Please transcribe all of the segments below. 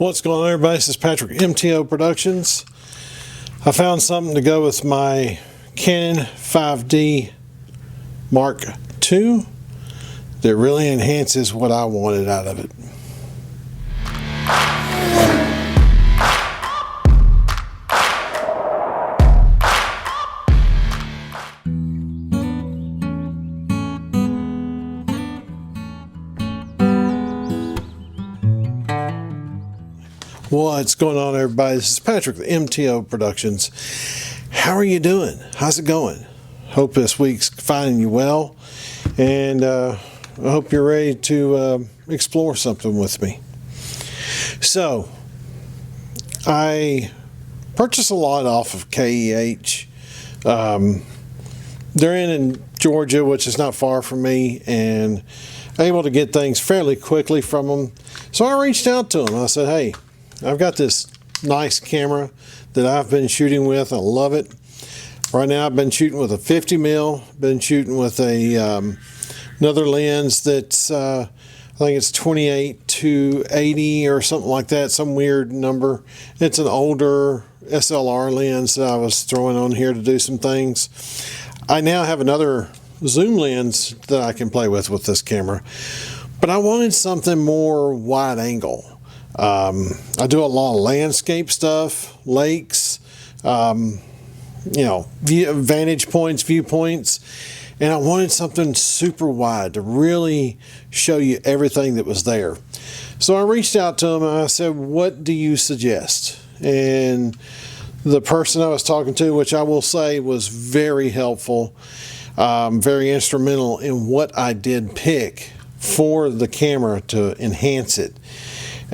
What's going on, everybody? This is Patrick, MTO Productions. I found something to go with my Canon 5D Mark II that really enhances what I wanted out of it. What's going on, everybody? This is Patrick, the MTO Productions. How are you doing? How's it going? Hope this week's finding you well, and I hope you're ready to explore something with me. So, I purchased a lot off of KEH. They're in Georgia, which is not far from me, and I'm able to get things fairly quickly from them. So I reached out to them. I said, hey, I've got this nice camera that I've been shooting with. I love it. Right now I've been shooting with a 50 mil, been shooting with a another lens that's I think it's 28 to 80 or something like that, some weird number. It's an older SLR lens that I was throwing on here to do some things. I now have another zoom lens that I can play with this camera, but I wanted something more wide angle. I do a lot of landscape stuff, lakes, you know, vantage points, viewpoints, and I wanted something super wide to really show you everything that was there. So I reached out to them and I said, what do you suggest? And the person I was talking to, which I will say was very helpful, very instrumental in what I did pick for the camera to enhance it.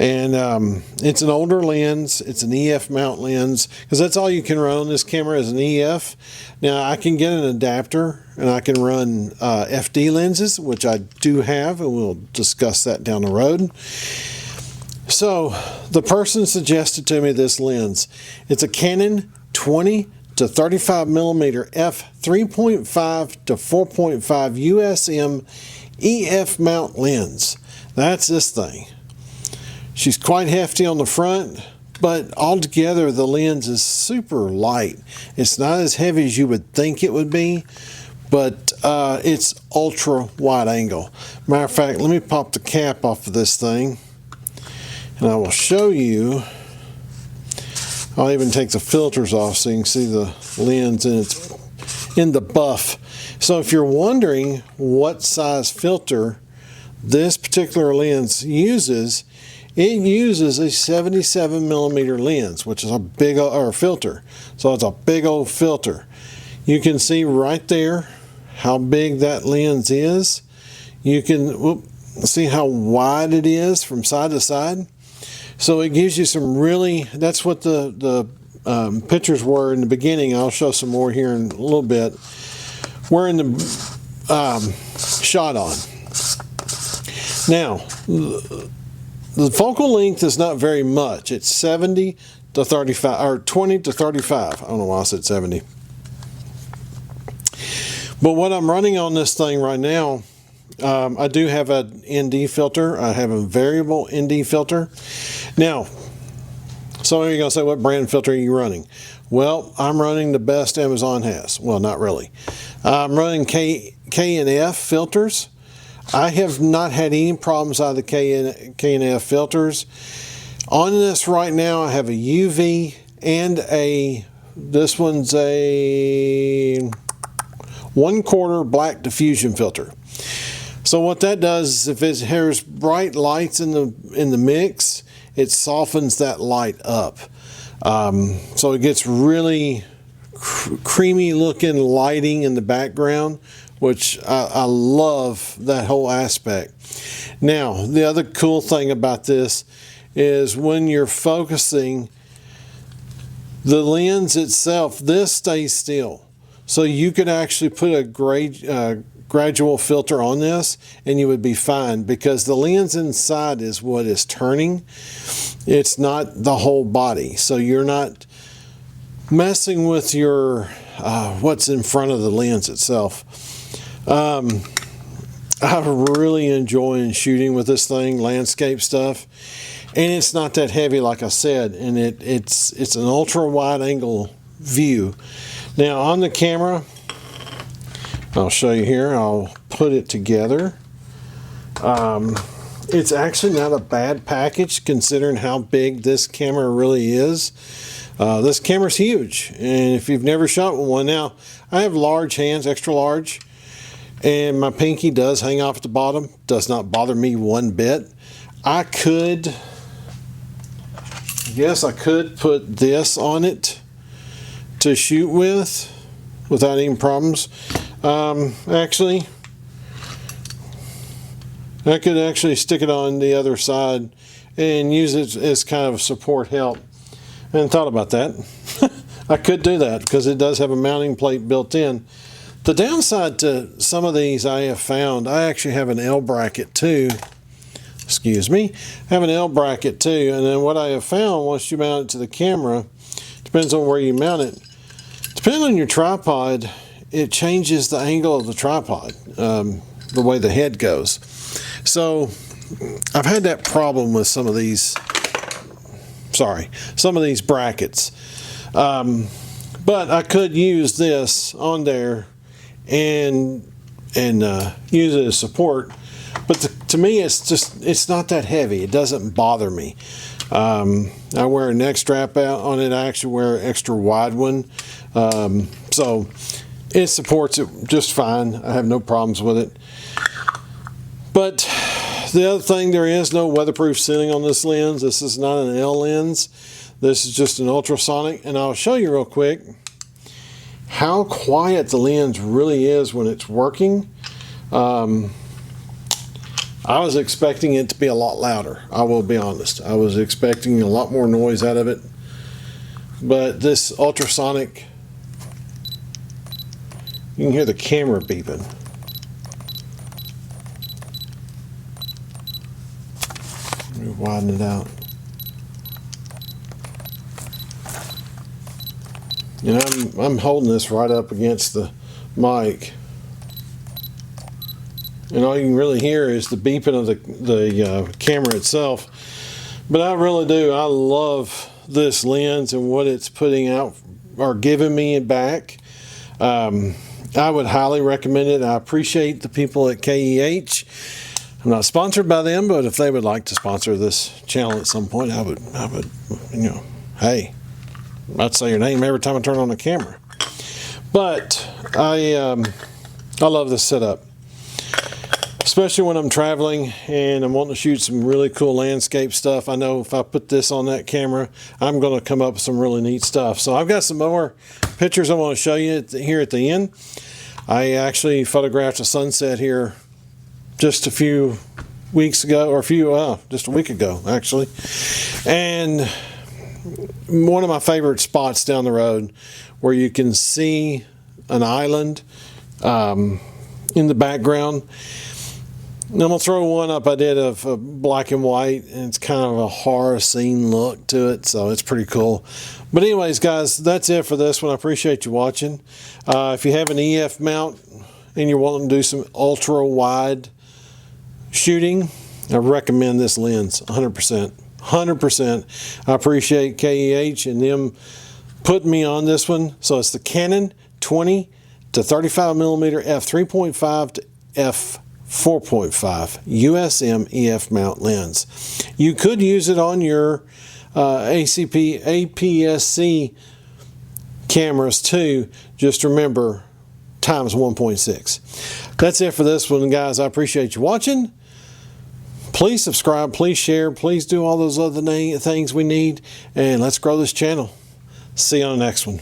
And it's an older lens. It's an EF mount lens, because that's all you can run on this camera is an EF. Now I can get an adapter and I can run FD lenses, which I do have, and we'll discuss that down the road. So the person suggested to me this lens. It's a Canon 20 to 35 millimeter f3.5 to 4.5 USM EF mount lens. That's this thing. She's quite hefty on the front, but altogether the lens is super light. It's not as heavy as you would think it would be, but it's ultra wide angle. Matter of fact, let me pop the cap off of this thing, and I will show you. I'll even take the filters off so you can see the lens, and it's in the buff. So if you're wondering what size filter this particular lens uses, it uses a 77 millimeter lens, which is a big or filter. So it's a big old filter. You can see right there how big that lens is. You can see how wide it is from side to side. So it gives you some really, that's what the pictures were in the beginning. I'll show some more here in a little bit. We're in the shot on. Now, the focal length is not very much. It's 70 to 35, or 20 to 35. I don't know why I said 70. But what I'm running on this thing right now, I do have an ND filter. I have a variable ND filter. Now, some of you are going to say, what brand filter are you running? Well, I'm running the best Amazon has. Well, not really. I'm running K&F filters. I have not had any problems out of the K&F filters. On this right now, I have a UV and this one's a 1/4 black diffusion filter. So what that does is if it has bright lights in the mix, it softens that light up. So it gets really creamy looking lighting in the background, which I love that whole aspect. Now, the other cool thing about this is when you're focusing, the lens itself, this stays still. So you could actually put a gradual filter on this and you would be fine, because the lens inside is what is turning. It's not the whole body. So you're not messing with your what's in front of the lens itself. I'm really enjoying shooting with this thing, landscape stuff. and it's not that heavy, like I said, and it's an ultra wide angle view. Now on the camera, I'll show you here. I'll put it together. It's actually not a bad package considering how big this camera really is. This camera's huge, and if you've never shot with one, now I have large hands, extra large, and my pinky does hang off at the bottom. Does not bother me one bit. I could put this on it to shoot with without any problems. Actually, I could actually stick it on the other side and use it as kind of support help. I hadn't thought about that. I could do that because it does have a mounting plate built in. The downside to some of these I have found, I actually have an L bracket too. Excuse me. I have an L bracket too, and then what I have found, once you mount it to the camera, depends on where you mount it. Depending on your tripod, it changes the angle of the tripod, the way the head goes. So I've had that problem with some of these brackets. But I could use this on there and use it as support. But to me, it's not that heavy. It doesn't bother me. I wear a neck strap out on it. I actually wear an extra wide one. So it supports it just fine. I have no problems with it. But the other thing, there is no weatherproof sealing on this lens. This is not an L lens. This is just an ultrasonic, and I'll show you real quick how quiet the lens really is when it's working. I was expecting it to be a lot louder. I will be honest. I was expecting a lot more noise out of it. But this ultrasonic, you can hear the camera beeping. Let me widen it out. And I'm holding this right up against the mic, and all you can really hear is the beeping of the camera itself. But I really do. I love this lens and what it's putting out or giving me back. I would highly recommend it. I appreciate the people at KEH. I'm not sponsored by them, but if they would like to sponsor this channel at some point, I would, you know, hey, I'd say your name every time I turn on the camera. But I love this setup, especially when I'm traveling and I'm wanting to shoot some really cool landscape stuff. I know if I put this on that camera, I'm going to come up with some really neat stuff. So I've got some more pictures I want to show you here at the end. I actually photographed a sunset here just a few weeks ago, or just a week ago actually, and one of my favorite spots down the road where you can see an island in the background. And I'm going to throw one up I did of black and white, and it's kind of a horror scene look to it, so it's pretty cool. But anyways, guys, that's it for this one. I appreciate you watching. If you have an EF mount and you're wanting to do some ultra wide shooting, I recommend this lens 100%. 100%. I appreciate KEH and them putting me on this one. So it's the Canon 20 to 35mm f3.5 to f4.5 USM EF mount lens. You could use it on your APS-C cameras too. Just remember, times 1.6. That's it for this one, guys. I appreciate you watching. Please subscribe, please share, please do all those other things we need, and let's grow this channel. See you on the next one.